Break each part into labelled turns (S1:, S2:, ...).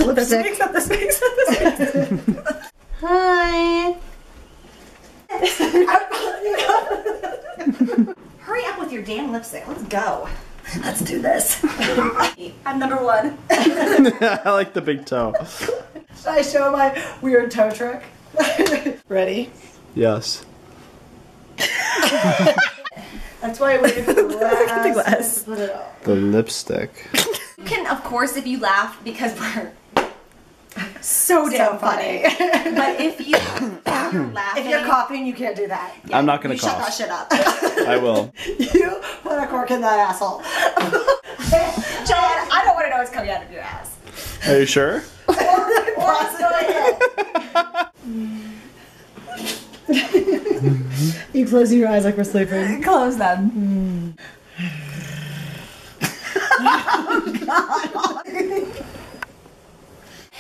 S1: Lipstick.
S2: Not this makes
S1: Hi.
S2: Hurry up with your damn lipstick. Let's go. Let's do this. I'm number 1.
S3: I like the big toe.
S1: Should I show my weird toe trick? Ready?
S3: Yes.
S1: That's why I waited for the glass.
S2: Look at the glass.
S1: Put it on.
S3: The lipstick.
S2: You can, of course, if you laugh, because we're so damn funny. But if you're laughing,
S1: If you're coughing, you can't do that.
S2: yeah,
S3: I'm not gonna
S2: you
S3: cough.
S2: Shut that shit up.
S3: I will.
S1: You put a cork in that asshole.
S2: John, I don't want to know what's coming out of your ass.
S3: Are you sure?
S1: You closing your eyes like we're sleeping.
S2: Close them.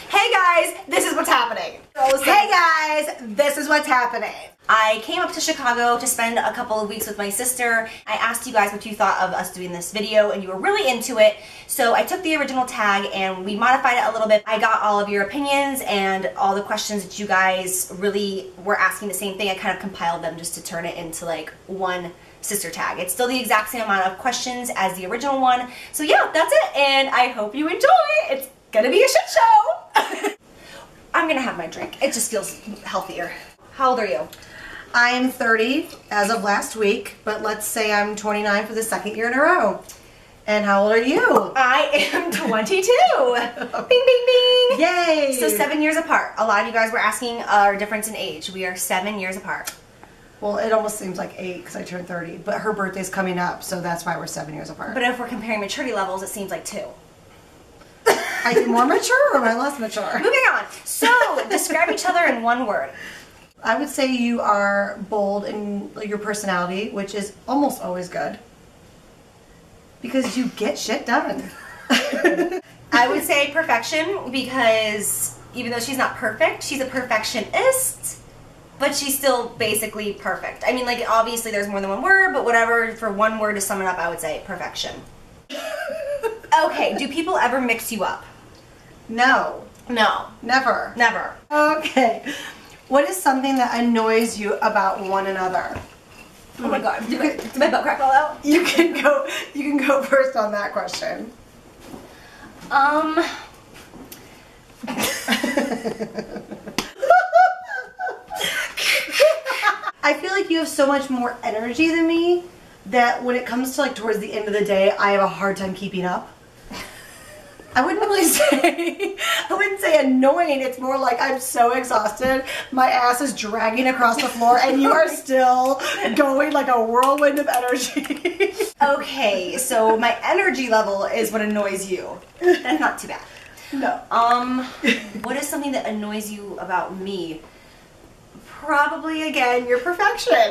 S2: Hey guys, this is what's happening.
S1: Hey guys, this is what's happening.
S2: I came up to Chicago to spend a couple of weeks with my sister. I asked you guys what you thought of us doing this video and you were really into it. So I took the original tag and we modified it a little bit. I got all of your opinions and all the questions that you guys really were asking the same thing. I kind of compiled them just to turn it into like one sister tag. It's still the exact same amount of questions as the original one. So yeah, that's it and I hope you enjoy. It's gonna be a shit show. I'm gonna have my drink. It just feels healthier. How old are you?
S1: I'm 30 as of last week, but let's say I'm 29 for the second year in a row. And how old are you?
S2: I am 22. Bing, bing, bing.
S1: Yay!
S2: So 7 years apart. A lot of you guys were asking our difference in age. We are 7 years apart.
S1: Well, it almost seems like 8 because I turned 30, but her birthday's coming up, so that's why we're 7 years apart.
S2: But if we're comparing maturity levels, it seems like 2.
S1: Are you more mature or am I less mature?
S2: Moving on. So, describe each other in one word.
S1: I would say you are bold in your personality, which is almost always good. Because you get shit done.
S2: I would say perfection because even though she's not perfect, she's a perfectionist, but she's still basically perfect. I mean, like, obviously there's more than one word, but whatever, for one word to sum it up, I would say perfection. Okay, do people ever mix you up?
S1: No.
S2: No.
S1: Never.
S2: Never.
S1: Okay. What is something that annoys you about one another?
S2: Oh my god, did my butt crack all out?
S1: You can go first on that question. I feel like you have so much more energy than me that when it comes to like towards the end of the day, I have a hard time keeping up. I wouldn't say annoying. It's more like I'm so exhausted. My ass is dragging across the floor and you are still going like a whirlwind of energy.
S2: Okay, so my energy level is what annoys you. That's not too bad.
S1: No.
S2: What is something that annoys you about me? Probably, again, your perfection.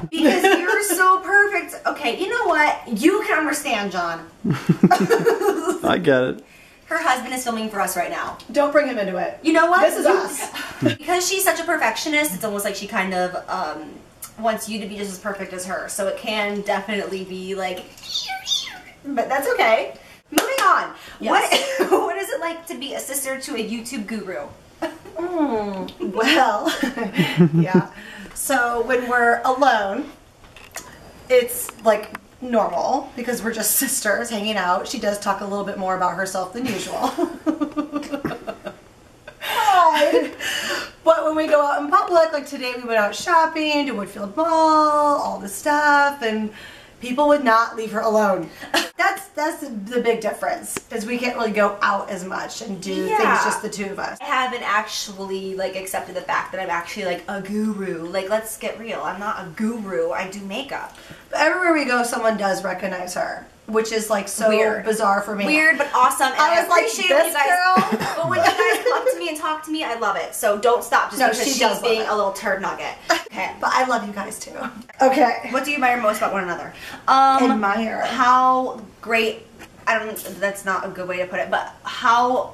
S2: Because you're so perfect. Okay, you know what? You can understand, John.
S3: I get it.
S2: Her husband is filming for us right now.
S1: Don't bring him into it.
S2: You know what?
S1: This is us.
S2: Because she's such a perfectionist, it's almost like she kind of wants you to be just as perfect as her. So it can definitely be like, but that's okay. Moving on.
S1: Yes.
S2: What is it like to be a sister to a YouTube guru?
S1: Well, yeah. So when we're alone, it's like normal because we're just sisters hanging out. She does talk a little bit more about herself than usual. But when we go out in public, like today we went out shopping to Woodfield Mall, all this stuff, and people would not leave her alone. That's the big difference, is we can't really go out as much and do things just the two of us.
S2: I haven't actually like accepted the fact that I'm actually like a guru. Like, let's get real. I'm not a guru. I do makeup.
S1: But everywhere we go, someone does recognize her, which is like so
S2: Weird.
S1: Bizarre for me.
S2: Weird, but awesome. And
S1: I was like,
S2: appreciate when you
S1: this
S2: guys,
S1: girl?
S2: but when you guys come up to me and talk to me, I love it. So don't stop just
S1: No,
S2: because
S1: she
S2: she's
S1: does love
S2: being
S1: it.
S2: a little turd nugget. Okay.
S1: But I love you guys too. Okay.
S2: What do you admire most about one another?
S1: Admire.
S2: How great. I don't. That's not a good way to put it. But how.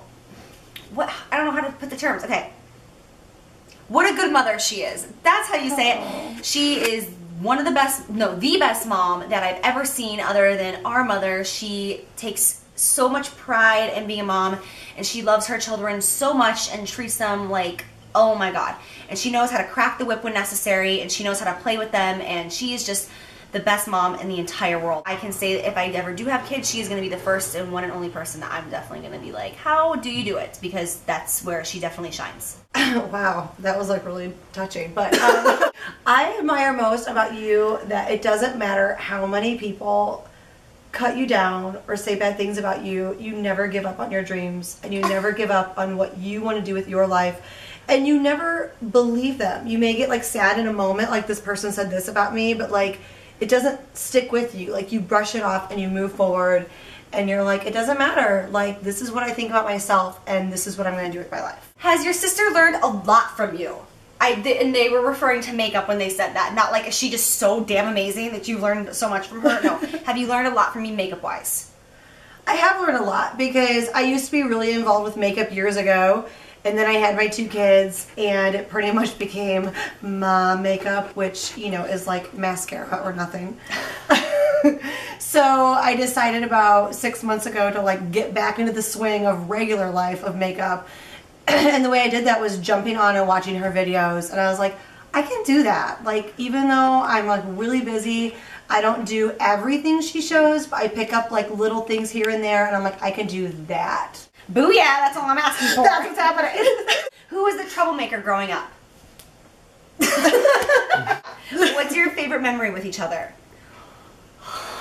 S2: What? I don't know how to put the terms. Okay. What a good mother she is. That's how you say it. She is one of the best, no, the best mom that I've ever seen other than our mother. She takes so much pride in being a mom, and she loves her children so much and treats them like, oh my God. And she knows how to crack the whip when necessary, and she knows how to play with them, and she is just the best mom in the entire world. I can say that if I ever do have kids, she is going to be the first and one and only person that I'm definitely going to be like, how do you do it? Because that's where she definitely shines.
S1: Wow, that was like really touching. But I admire most about you that it doesn't matter how many people cut you down or say bad things about you, you never give up on your dreams, and you never give up on what you want to do with your life, and you never believe them. You may get like sad in a moment, like this person said this about me, but like it doesn't stick with you. Like you brush it off and you move forward, and you're like, it doesn't matter. Like, this is what I think about myself, and this is what I'm going to do with my life.
S2: Has your sister learned a lot from you? And they were referring to makeup when they said that. Not like, is she just so damn amazing that you learned so much from her? No. Have you learned a lot from me makeup-wise?
S1: I have learned a lot because I used to be really involved with makeup years ago, and then I had my 2 kids, and it pretty much became mom makeup, which, you know, is like mascara or nothing. So I decided about 6 months ago to like get back into the swing of regular life of makeup. And the way I did that was jumping on and watching her videos, and I was like, I can do that. Like, even though I'm like really busy, I don't do everything she shows, but I pick up like little things here and there, and I'm like, I can do that.
S2: Booyah, that's all I'm asking for.
S1: That's what's happening.
S2: Who was the troublemaker growing up? What's your favorite memory with each other?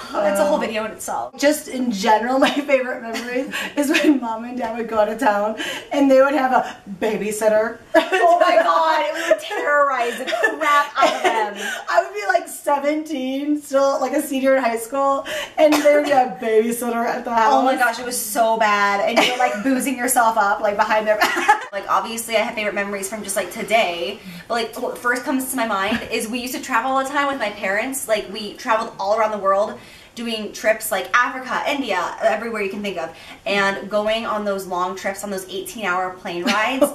S2: That's a whole video in itself.
S1: Just in general, my favorite memories is when mom and dad would go to town and they would have a babysitter.
S2: Oh my God, it would terrorize the crap out of them.
S1: I would be like 17, still like a senior in high school, and there would be a babysitter at the house.
S2: Oh my gosh, it was so bad. And you were like boozing yourself up like behind their back. Like obviously I have favorite memories from just like today, but like what first comes to my mind is we used to travel all the time with my parents. Like we traveled all around the world, doing trips like Africa, India, everywhere you can think of, and going on those long trips on those 18-hour plane rides.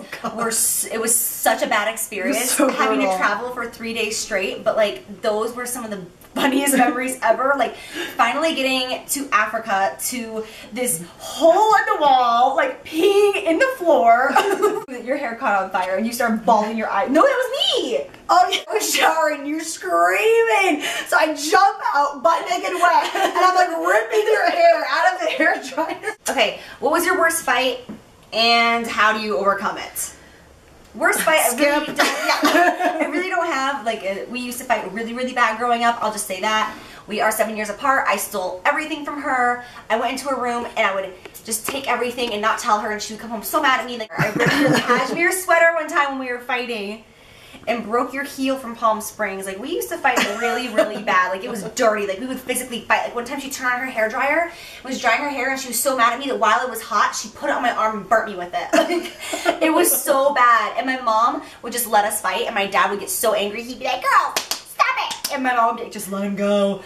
S2: It was such a bad experience,
S1: so
S2: having to
S1: brutal.
S2: travel for 3 days straight, but like those were some of the funniest memories ever. Like finally getting to Africa, to this hole in the wall, like peeing in the floor. Your hair caught on fire and you started bawling your eyes. No, that was me!
S1: Oh, yeah, I was showering, you're screaming. So I jump out, butt naked wet, and I'm like ripping your hair out of the hair dryer.
S2: Okay, what was your worst fight and how do you overcome it? Worst fight, I really don't have, like, we used to fight really, really bad growing up, I'll just say that. We are 7 years apart, I stole everything from her. I went into her room and I would just take everything and not tell her, and she would come home so mad at me. Like, I ripped her cashmere sweater one time when we were fighting and broke your heel from Palm Springs. Like, we used to fight really, really bad. Like, it was dirty. Like, we would physically fight. Like, one time she turned on her hair dryer, was drying her hair, and she was so mad at me that while it was hot, she put it on my arm and burnt me with it. Like, it was so bad. And my mom would just let us fight, and my dad would get so angry. He'd be like, girl, stop it! And my mom would be like, just let him go.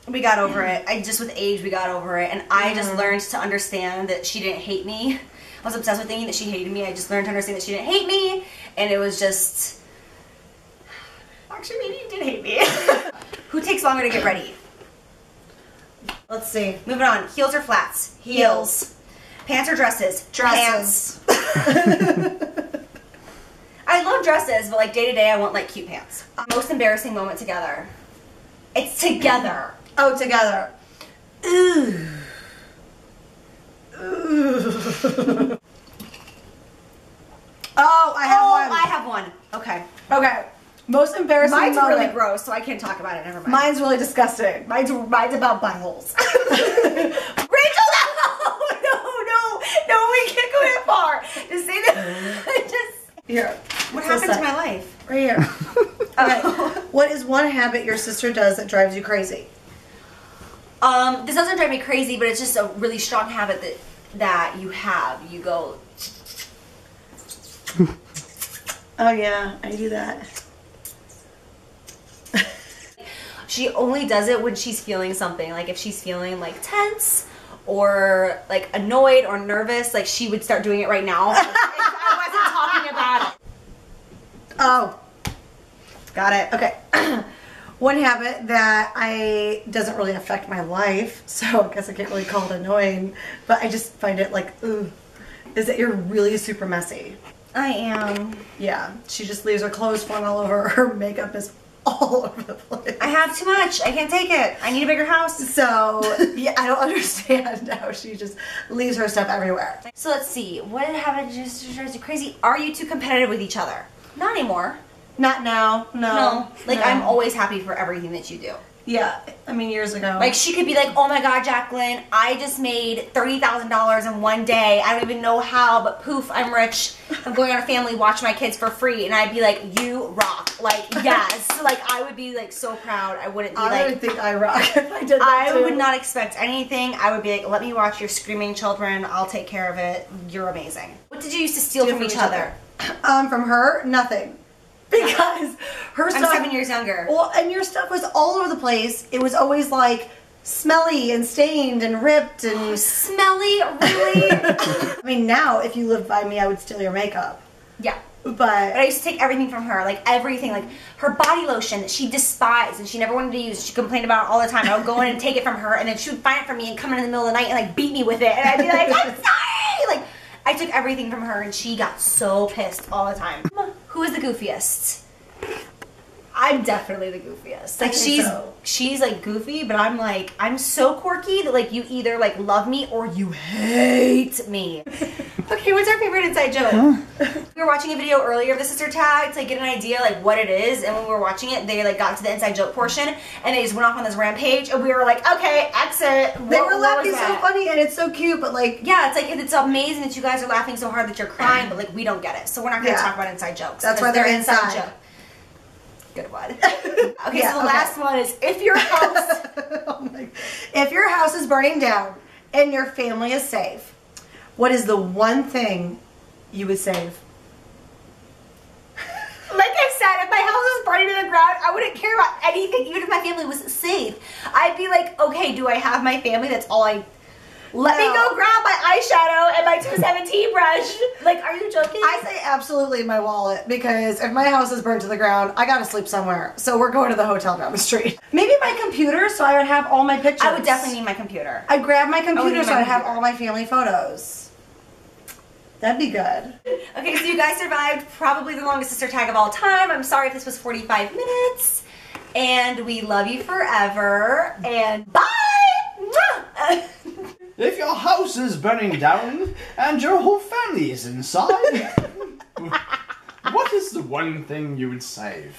S2: We got over it. With age, we got over it. And I just learned to understand that she didn't hate me. I was obsessed with thinking that she hated me. I just learned to understand that she didn't hate me, and it was just... Actually, maybe you did hate me. Who takes longer to get ready?
S1: Let's see.
S2: Moving on. Heels or flats? Heels. Pants or dresses?
S1: Dresses.
S2: Pants. I love dresses, but like day to day, I want like cute pants. Most embarrassing moment together? It's together.
S1: Oh, together. Ooh. Ooh. Oh, I have one.
S2: I have one. Okay.
S1: Okay. Most embarrassing
S2: Mine's
S1: moment.
S2: really gross, so I can't talk about it. Never mind.
S1: Mine's really disgusting. Mine's about buttholes.
S2: Rachel, no, we can't go that far. Just say that.
S1: Here.
S2: What happened to my life?
S1: Right here. Okay. What is one habit your sister does that drives you crazy?
S2: This doesn't drive me crazy, but it's just a really strong habit that you have. You go.
S1: Oh yeah, I do that.
S2: She only does it when she's feeling something. Like if she's feeling like tense or like annoyed or nervous, like she would start doing it right now. I wasn't talking about it.
S1: Oh. Got it. Okay. One habit that doesn't really affect my life, so I guess I can't really call it annoying, but I just find it like, ugh, is that you're really super messy.
S2: I am.
S1: Yeah, she just leaves her clothes falling all over. Her makeup is all over the place.
S2: I have too much. I can't take it. I need a bigger house.
S1: So, yeah, I don't understand how she just leaves her stuff everywhere.
S2: So let's see. What habit just drives you crazy? Are you too competitive with each other? Not anymore.
S1: Not now, no.
S2: Like,
S1: no.
S2: I'm always happy for everything that you do.
S1: Yeah, I mean, years ago.
S2: Like, she could be like, oh my god, Jacqueline, I just made $30,000 in one day. I don't even know how, but poof, I'm rich. I'm going on a family, watch my kids for free. And I'd be like, you rock. Like, yes. Like, I would be like so proud. I wouldn't be
S1: I would think I rock if I did that
S2: I
S1: too.
S2: would not expect anything. I would be like, let me watch your screaming children. I'll take care of it. You're amazing. What did you used to steal from each other?
S1: From her, nothing. Because her stuff...
S2: I'm 7 years younger.
S1: Well, and your stuff was all over the place. It was always like smelly and stained and ripped and...
S2: Smelly? Really?
S1: I mean, now, if you lived by me, I would steal your makeup.
S2: Yeah.
S1: But
S2: I used to take everything from her, like everything, like her body lotion that she despised and she never wanted to use. She complained about it all the time. I would go in and take it from her, and then she would find it for me and come in the middle of the night and like beat me with it, and I'd be like, I'm sorry! Like, I took everything from her, and she got so pissed all the time. Who is the goofiest? I'm definitely the goofiest. Like, she's like goofy, but I'm so quirky that like you either like love me or you hate me. Okay, what's our favorite inside joke? We were watching a video earlier of the sister tag to like, get an idea like what it is, and when we were watching it, they like got to the inside joke portion, and they just went off on this rampage, and we were like, okay, exit.
S1: they were laughing so funny, and it's so cute, but like...
S2: Yeah, it's like, it's amazing that you guys are laughing so hard that you're crying, but like, we don't get it. So we're not going to talk about inside jokes.
S1: That's why they're inside.
S2: Joke. Good one. Okay, so the last one is, if your house...
S1: Oh my... If your house is burning down and your family is safe, what is the one thing you would save?
S2: Like I said, if my house was burning to the ground, I wouldn't care about anything, even if my family was safe. I'd be like, okay, do I have my family? That's all I... Let me go grab my eyeshadow and my 217 brush. Like, are you joking?
S1: I say absolutely my wallet, because if my house is burnt to the ground, I gotta sleep somewhere. So we're going to the hotel down the street. Maybe my computer, so I would have all my pictures.
S2: I would definitely need my computer.
S1: I'd grab my computer so I'd have all my family photos. That'd be good.
S2: Okay, so you guys survived probably the longest sister tag of all time. I'm sorry if this was 45 minutes. And we love you forever. And bye! Mwah!
S3: If your house is burning down and your whole family is inside, what is the one thing you would save?